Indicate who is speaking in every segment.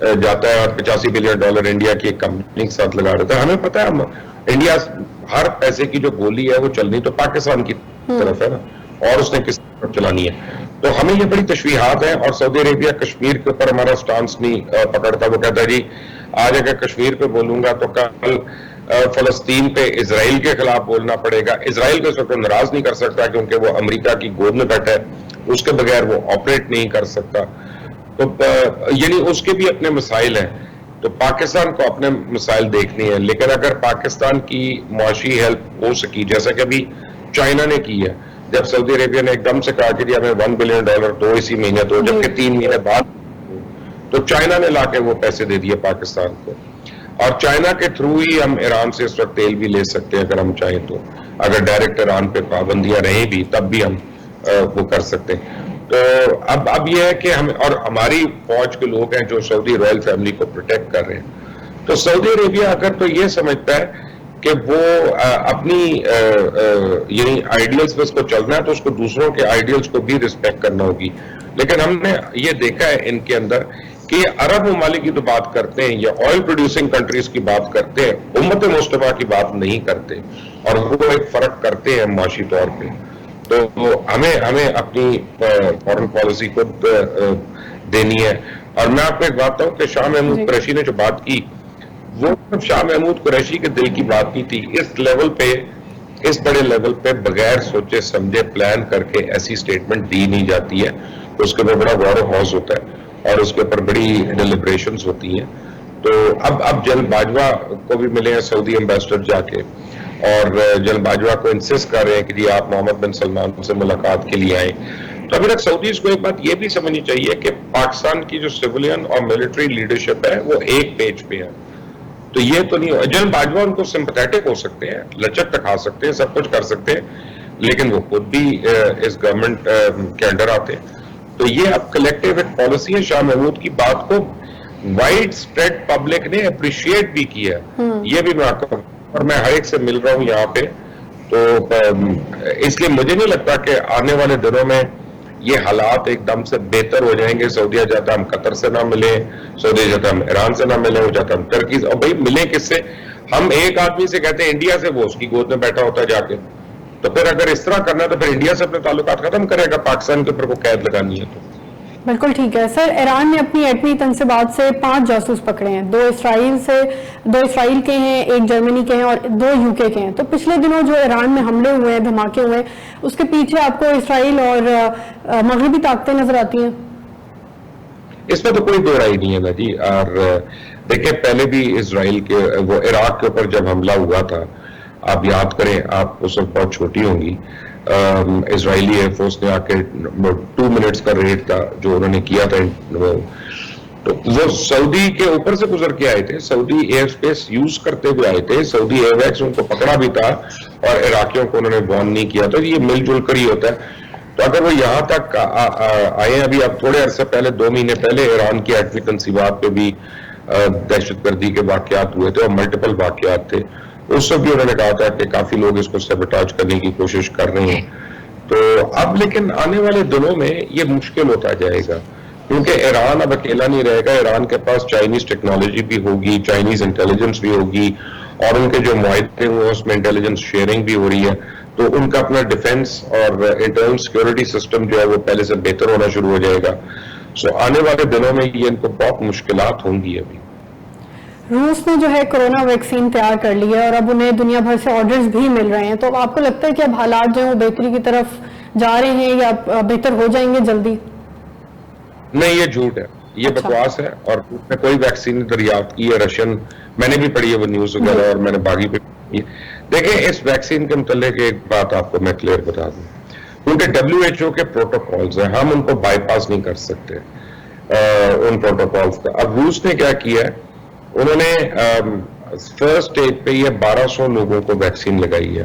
Speaker 1: جاتا ہے اور $85 بلین انڈیا کی ایک کمپنی کے ساتھ لگا دیتا ہے. ہمیں پتا ہے انڈیا ہر پیسے کی جو گولی ہے وہ چلنی تو پاکستان کی طرف ہے نا, اور اس نے کس طرف چلانی ہے. تو ہمیں یہ بڑی تشویحات ہیں. اور سعودی عربیہ کشمیر کے اوپر ہمارا سٹانس نہیں پکڑتا. وہ کہتا ہے جی آج اگر کشمیر پہ بولوں گا تو کل فلسطین پہ اسرائیل کے خلاف بولنا پڑے گا. اسرائیل کو اس وقت ناراض نہیں کر سکتا کیونکہ وہ امریکہ کی گود میں بیٹھا ہے, اس کے بغیر وہ آپریٹ نہیں کر سکتا. تو یعنی اس کے بھی اپنے مسائل ہیں. تو پاکستان کو اپنے مسائل دیکھنے ہیں. لیکن اگر پاکستان کی معاشی ہیلپ ہو سکی جیسا کہ ابھی چائنا نے کی ہے, جب سعودی عربیہ نے ایک دم سے کہا کہ ہمیں $1 بلین دو اسی مہینے تو, جبکہ 3 مہینے بعد تو چائنا نے لا کے وہ پیسے دے دیے پاکستان کو. اور چائنا کے تھرو ہی ہم ایران سے اس وقت تیل بھی لے سکتے ہیں اگر ہم چاہیں تو. اگر ڈائریکٹ ایران پہ پابندیاں رہیں بھی تب بھی ہم وہ کر سکتے ہیں. تو اب یہ ہے کہ ہم اور ہماری فوج کے لوگ ہیں جو سعودی رائل فیملی کو پروٹیکٹ کر رہے ہیں. تو سعودی عربیہ اگر تو یہ سمجھتا ہے کہ وہ اپنی یعنی آئیڈیلز پہ اس کو چلنا ہے تو اس کو دوسروں کے آئیڈیلز کو بھی رسپیکٹ کرنا ہوگی. لیکن ہم نے یہ دیکھا ہے ان کے اندر کہ یہ عرب ممالک کی تو بات کرتے ہیں یا آئل پروڈیوسنگ کنٹریز کی بات کرتے ہیں, امت مجتمع کی بات نہیں کرتے, اور وہ ایک فرق کرتے ہیں معاشی طور پہ. تو ہمیں اپنی فارن پالیسی کو دینی ہے. اور میں آپ کو ایک بات ہوں کہ شاہ محمود قریشی نے جو بات کی وہ شاہ محمود قریشی کے دل کی بات نہیں تھی. اس لیول پہ, اس بڑے لیول پہ بغیر سوچے سمجھے پلان کر کے ایسی سٹیٹمنٹ دی نہیں جاتی ہے. اس کے اوپر بڑا غور و خوض ہوتا ہے اور اس کے اوپر بڑی ڈیلیبریشنز ہوتی ہیں. تو اب جنرل باجوہ کو بھی ملے ہیں سعودی ایمبیسڈر جا کے, اور جنرل باجوہ کو انسسٹ کر رہے ہیں کہ جی آپ محمد بن سلمان سے ملاقات کے لیے آئیں. تو ابھی تک سعودیز کو ایک بات یہ بھی سمجھنی چاہیے کہ پاکستان کی جو سیولین اور ملٹری لیڈرشپ ہے وہ ایک پیج پہ ہے. تو یہ تو نہیں, جنرل باجوہ ان کو سمپیتھیٹک ہو سکتے ہیں, لچک دکھا سکتے ہیں, سب کچھ کر سکتے ہیں, لیکن وہ خود بھی اس گورنمنٹ کے انڈر آتے ہیں. تو یہ اب کلیکٹیو ایک پالیسی ہے. شاہ محمود کی بات کو وائڈ اسپریڈ پبلک نے اپریشیٹ بھی کیا ہے, یہ بھی میں آپ کو, اور میں ہر ایک سے مل رہا ہوں یہاں پہ. تو اس لیے مجھے نہیں لگتا کہ آنے والے دنوں میں یہ حالات ایک دم سے بہتر ہو جائیں گے. سعودیہ جاتا ہم قطر سے نہ ملیں, سعودیہ جاتا ہم ایران سے نہ ملیں, وہ جاتا ہم ترکی سے. اور بھائی ملیں کس سے؟ ہم ایک آدمی سے کہتے ہیں انڈیا سے, وہ اس کی گود میں بیٹھا ہوتا ہے جا کے. تو پھر اگر اس طرح کرنا ہے تو پھر انڈیا سے اپنے تعلقات ختم کرے گا, پاکستان کے اوپر کو قید لگانی ہے. تو
Speaker 2: بالکل ٹھیک ہے سر. ایران نے اپنی ایٹمی تنصیبات سے 5 جاسوس پکڑے ہیں, 2 اسرائیل کے ہیں, 1 جرمنی کے ہیں اور 2 UK کے ہیں. تو پچھلے دنوں جو ایران میں حملے ہوئے ہیں, دھماکے ہوئے ہیں, اس کے پیچھے آپ کو اسرائیل اور مغربی طاقتیں نظر آتی ہیں؟
Speaker 1: اس میں تو کوئی دو رائے نہیں ہے نا جی. اور دیکھیں پہلے بھی اسرائیل کے وہ عراق کے اوپر جب حملہ ہوا تھا, آپ یاد کریں, آپ اس وقت بہت چھوٹی ہوں گی, اسرائیلی ایئر فورس نے آ کے 2 منٹس کا ریٹ تھا جو انہوں نے کیا تھا. تو وہ سعودی کے اوپر سے گزر کے آئے تھے, سعودی ایئر سپیس یوز کرتے ہوئے آئے تھے, سعودی ایئر ویکس ان کو پکڑا بھی تھا اور عراقیوں کو انہوں نے بون نہیں کیا. تو یہ مل جل کر ہی ہوتا ہے. تو اگر وہ یہاں تک آئے, ابھی اب تھوڑے عرصے پہلے 2 مہینے پہلے ایران کی ایٹمی تنصیبات پہ بھی دہشت گردی کے واقعات ہوئے تھے اور ملٹیپل واقعات تھے. اس وقت بھی انہوں نے کہا تھا کہ کافی لوگ اس کو سیبوٹاج کرنے کی کوشش کر رہے ہیں. تو اب لیکن آنے والے دنوں میں یہ مشکل ہوتا جائے گا, کیونکہ ایران اب اکیلا نہیں رہے گا. ایران کے پاس چائنیز ٹیکنالوجی بھی ہوگی, چائنیز انٹیلیجنس بھی ہوگی, اور ان کے جو معاہدے ہوئے اس میں انٹیلیجنس شیئرنگ بھی ہو رہی ہے. تو ان کا اپنا ڈیفنس اور انٹرنل سیکیورٹی سسٹم جو ہے وہ پہلے سے بہتر ہونا شروع ہو جائے گا. سو آنے والے دنوں میں یہ ان کو بہت مشکلات ہوں گی. ابھی
Speaker 2: روس نے جو ہے کورونا ویکسین تیار کر لی ہے اور اب انہیں دنیا بھر سے آرڈرز بھی مل رہے ہیں. تو آپ کو لگتا ہے کہ اب حالات جو ہیں وہ بہتری کی طرف جا رہے ہیں یا بہتر ہو جائیں گے جلدی؟
Speaker 1: نہیں, یہ جھوٹ ہے, یہ بکواس ہے. اور میں کوئی ویکسین دریافت کی ہے رشین, میں نے بھی پڑھی ہے وہ نیوز وغیرہ, اور میں نے باغی پہ پڑھی ہے. دیکھیں اس ویکسین کے متعلق ایک بات آپ کو میں کلیئر بتا دوں, کیونکہ WHO کے پروٹوکولز ہیں, ہم ان کو بائی پاس نہیں کر سکتے ان پروٹوکولز کا. اب روس نے کیا کیا ہے, انہوں نے فرسٹ اسٹیج پہ یہ 1200 لوگوں کو ویکسین لگائی ہے.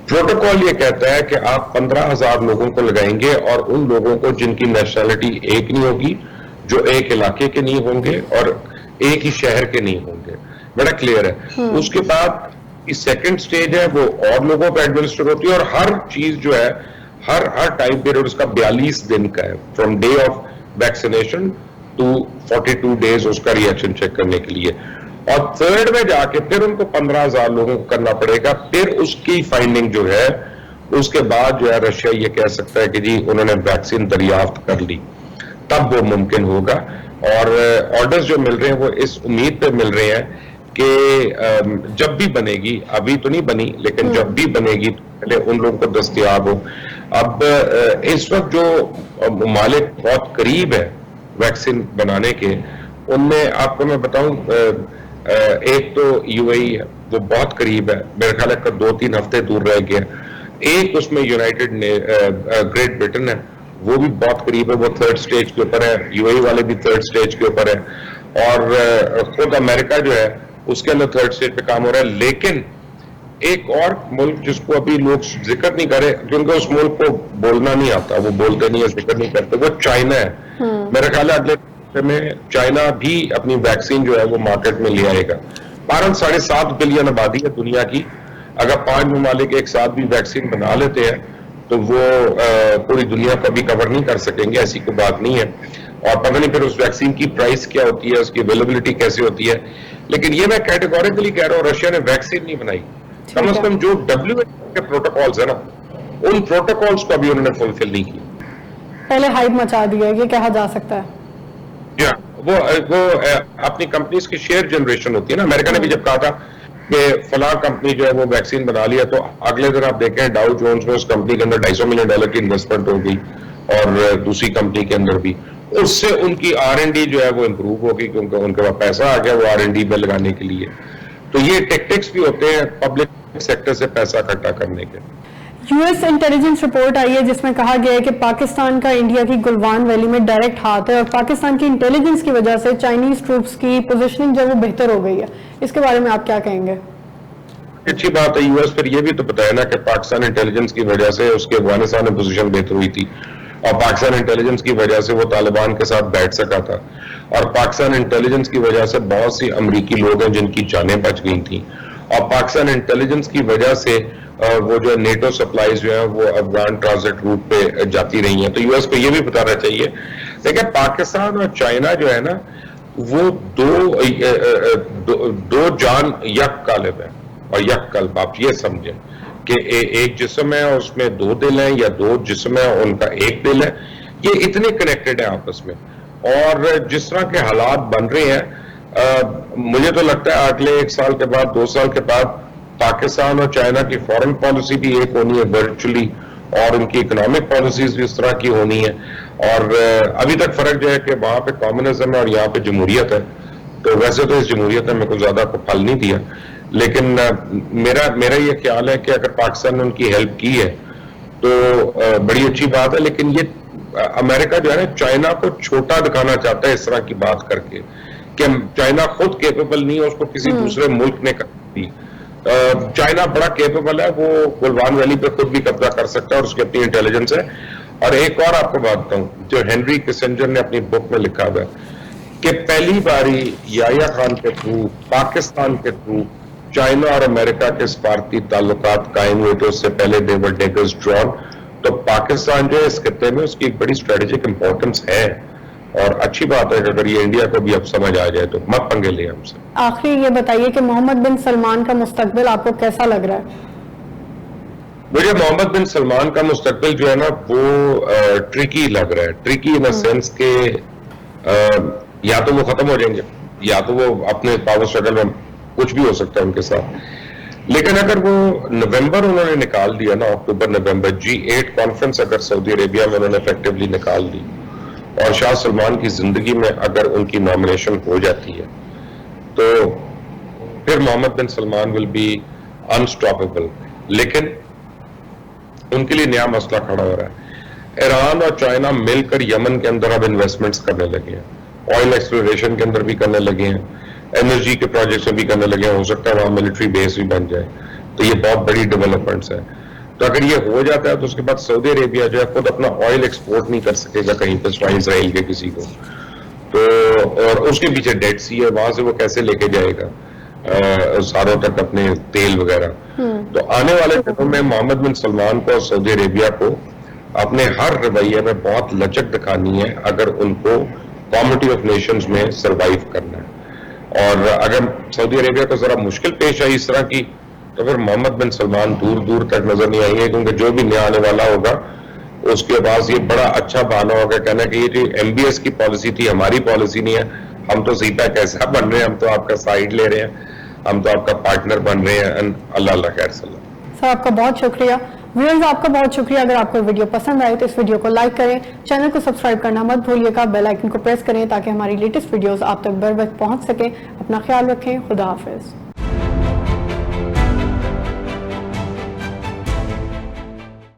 Speaker 1: پروٹوکول یہ کہتا ہے کہ آپ 15,000 لوگوں کو لگائیں گے, اور ان لوگوں کو جن کی نیشنلٹی ایک نہیں ہوگی, جو ایک علاقے کے نہیں ہوں گے اور ایک ہی شہر کے نہیں ہوں گے. بڑا کلیئر ہے. اس کے بعد سیکنڈ سٹیج ہے وہ اور لوگوں پہ ایڈمنسٹر ہوتی ہے, اور ہر چیز جو ہے ہر ٹائم پیریڈ اس کا 42 دن کا ہے, from day of vaccination to 42 days اس کا ریئیکشن چیک کرنے کے لیے, اور تھرڈ میں جا کے پھر ان کو 15,000 لوگوں کو کرنا پڑے گا. پھر اس کی فائنڈنگ جو ہے اس کے بعد جو ہے رشیا یہ کہہ سکتا ہے کہ جی انہوں نے ویکسین دریافت کر لی, تب وہ ممکن ہوگا. اور آرڈرز جو مل رہے ہیں وہ اس امید پہ مل رہے ہیں کہ جب بھی بنے گی, ابھی تو نہیں بنی لیکن جب بھی بنے گی پہلے ان لوگوں کو دستیاب ہو. اب اس وقت جو ممالک بہت قریب ہے ویکسین بنانے کے, ان میں آپ کو میں بتاؤں, ایک تو یو اے ای ہے, وہ بہت قریب ہے, میرے خیال ہے 2-3 ہفتے دور رہ گیا. ایک اس میں یونائٹڈ گریٹ برٹن ہے, وہ بھی بہت قریب ہے, وہ 3rd سٹیج کے اوپر ہے. یو اے ای والے بھی 3rd سٹیج کے اوپر ہے, اور خود امریکہ جو ہے اس کے اندر 3rd سٹیج پہ کام ہو رہا ہے. لیکن ایک اور ملک جس کو ابھی لوگ ذکر نہیں کرے کیونکہ اس ملک کو بولنا نہیں آتا, وہ بولتے نہیں ہے, ذکر نہیں کرتے, وہ چائنا ہے. میرے خیال ہے اگلے ہفتے میں چائنا بھی اپنی ویکسین جو ہے وہ مارکیٹ میں لے آئے گا. 7.5 بلین آبادی ہے دنیا کی, اگر 5 ممالک ایک ساتھ بھی ویکسین بنا لیتے ہیں تو وہ پوری دنیا کو بھی کور نہیں کر سکیں گے, ایسی کوئی بات نہیں ہے. اور پتہ نہیں پھر اس ویکسین کی پرائس کیا ہوتی ہے, اس کی اویلیبلٹی کیسے ہوتی ہے. لیکن یہ میں کیٹیگوریکلی کہہ رہا ہوں, رشیا نے ویکسین نہیں بنائی. کم از کم جو WHO کے پروٹوکالز ہیں نا, ان پروٹوکالز کو ابھی انہوں نے فلفل نہیں کیا.
Speaker 2: پہلے ہائپ مچا دیا, یہ کہا جا سکتا ہے.
Speaker 1: وہ اپنی کمپنیز کی شیئر جنریشن ہوتی ہے نا. امریکہ نے بھی جب کہا تھا کہ فلاں کمپنی جو ہے وہ ویکسین بنا لیا, تو اگلے دن آپ دیکھیں ڈاؤ جونز میں اس کمپنی کے اندر $250 ملین کی انویسٹمنٹ ہو گئی, اور دوسری کمپنی کے اندر بھی. اس سے ان کی R&D جو ہے وہ امپروو ہوگی کیونکہ ان کے پاس پیسہ آ گیا وہ R&D میں لگانے کے لیے. تو یہ ٹیکٹکس بھی ہوتے ہیں پبلک سیکٹر سے پیسہ اکٹھا کرنے کے.
Speaker 2: یو ایس انٹیلیجنس رپورٹ آئی ہے جس میں کہا گیا ہے کہ پاکستان کا انڈیا کی گلوان ویلی میں ڈائریکٹ ہاتھ ہے, اور پاکستان کی انٹیلیجنس کی وجہ سے چائنیز ٹروپس کی پوزیشننگ جو ہے وہ بہتر ہو گئی ہے. اس کے بارے میں آپ کیا کہیں گے؟
Speaker 1: اچھی بات ہے. یو ایس پھر یہ بھی تو بتایا نا کہ پاکستان انٹیلیجنس کی وجہ سے اس کے افغانستان میں پوزیشن بہتر ہوئی تھی, اور پاکستان انٹیلیجنس کی وجہ سے وہ طالبان کے ساتھ بیٹھ سکا تھا, اور پاکستان انٹیلیجنس کی وجہ سے بہت سی امریکی لوگ ہیں جن کی جانیں بچ گئی تھیں, اور پاکستان انٹیلیجنس کی وجہ سے وہ جو نیٹو سپلائیز جو ہیں وہ افغان ٹرانزٹ روٹ پہ جاتی رہی ہیں. تو یو ایس کو یہ بھی بتانا چاہیے. لیکن پاکستان اور چائنا جو ہے نا وہ دو جان یک قالب ہے اور یک قلب. آپ یہ سمجھیں کہ ایک جسم ہے اس میں 2 دل ہیں, یا 2 جسم ہے ان کا 1 دل ہے. یہ اتنے کنیکٹڈ ہیں آپس میں, اور جس طرح کے حالات بن رہے ہیں مجھے تو لگتا ہے اگلے 1 سال کے بعد 2 سال کے بعد پاکستان اور چائنا کی فورن پالیسی بھی ایک ہونی ہے ورچولی, اور ان کی اکنامک پالیسیز بھی اس طرح کی ہونی ہے. اور ابھی تک فرق جو ہے کہ وہاں پہ کمیونزم ہے اور یہاں پہ جمہوریت ہے. تو ویسے تو اس جمہوریت نے میرے کو زیادہ پھل نہیں دیا, لیکن میرا یہ خیال ہے کہ اگر پاکستان نے ان کی ہیلپ کی ہے تو بڑی اچھی بات ہے. لیکن یہ امریکہ جو ہے نا چائنا کو چھوٹا دکھانا چاہتا ہے اس طرح کی بات کر کے کہ چائنا خود کیپیبل نہیں ہے, اس کو کسی دوسرے ملک نے کر دی. چائنا بڑا کیپیبل ہے, وہ گلوان ویلی پہ خود بھی قبضہ کر سکتا ہے اور اس کی اپنی انٹیلیجنس ہے. اور ایک اور آپ کو بات بتاؤں جو ہنری کسنجر نے اپنی بک میں لکھا ہوا ہے کہ پہلی باری یحییٰ خان کے تھرو پاکستان کے تھرو چائنا اور امریکہ کے سفارتی تعلقات قائم ہوئے تھے. اس سے پہلے دے ور ڈیگرز ڈرون. تو پاکستان جو ہے اس خطے میں اس کی ایک بڑی اسٹریٹجک امپورٹنس ہے, اور اچھی بات ہے کہ اگر یہ انڈیا کو بھی اب سمجھ آ جائے تو مت پنگے لیں ہم سے.
Speaker 2: آخری یہ بتائیے کہ محمد بن سلمان کا مستقبل آپ کو کیسا لگ رہا ہے؟
Speaker 1: مجھے محمد بن سلمان کا مستقبل جو ہے نا وہ ٹرکی لگ رہا ہے. ٹرکی ان سینس کہ یا تو وہ ختم ہو جائیں گے یا تو وہ اپنے پاور اسٹرگل میں کچھ بھی ہو سکتا ہے ان کے ساتھ. لیکن اگر وہ نومبر انہوں نے نکال دیا نا, اکتوبر نومبر G8 کانفرنس اگر سعودی عربیہ میں انہوں نے افیکٹولی نکال دی, اور شاہ سلمان کی زندگی میں اگر ان کی نامنیشن ہو جاتی ہے تو پھر محمد بن سلمان ول بی انسٹاپیبل. لیکن ان کے لیے نیا مسئلہ کھڑا ہو رہا ہے. ایران اور چائنا مل کر یمن کے اندر اب انویسٹمنٹس کرنے لگے ہیں, آئل ایکسپلوریشن کے اندر بھی کرنے لگے ہیں, انرجی کے پروجیکٹس میں بھی کرنے لگے ہیں. ہو سکتا ہے وہاں ملٹری بیس بھی بن جائے, تو یہ بہت بڑی ڈیولپمنٹس ہیں. تو اگر یہ ہو جاتا ہے تو اس کے بعد سعودی عربیہ جو ہے خود اپنا آئل ایکسپورٹ نہیں کر سکے گا کہیں پہ سوائے اسرائیل کے کسی کو. تو اور اس کے پیچھے ڈیڈ سی ہے, وہاں سے وہ کیسے لے کے جائے گا ساروں تک اپنے تیل وغیرہ. تو آنے والے دنوں میں محمد بن سلمان کو اور سعودی عربیہ کو اپنے ہر رویے میں بہت لچک دکھانی ہے اگر ان کو کمیونٹی آف نیشنز میں سروائیو کرنا ہے. اور اگر سعودی عربیہ کو ذرا مشکل پیش آئی اس طرح کی تو پھر محمد بن سلمان دور دور تک نظر نہیں آئیں گے, کیونکہ جو بھی نیا آنے والا ہوگا اس کے پاس یہ بڑا اچھا بہانہ ہوگا کہنا کہ یہ جو MBS کی پالیسی تھی ہماری پالیسی نہیں ہے, ہم تو سیدھا کیسا بن رہے ہیں, ہم تو آپ کا سائڈ لے رہے ہیں, ہم تو آپ کا پارٹنر بن رہے ہیں. اللہ خیر صلی اللہ.
Speaker 2: سر آپ کا بہت شکریہ. ویورز آپ کا بہت شکریہ. اگر آپ کو ویڈیو پسند آئے تو اس ویڈیو کو لائک کریں, چینل کو سبسکرائب کرنا مت بھولیے گا, بیل آئیکن کو پریس کریں تاکہ ہماری لیٹسٹ ویڈیوز آپ تک بر وقت پہنچ سکیں. اپنا خیال رکھیں. خدا حافظ.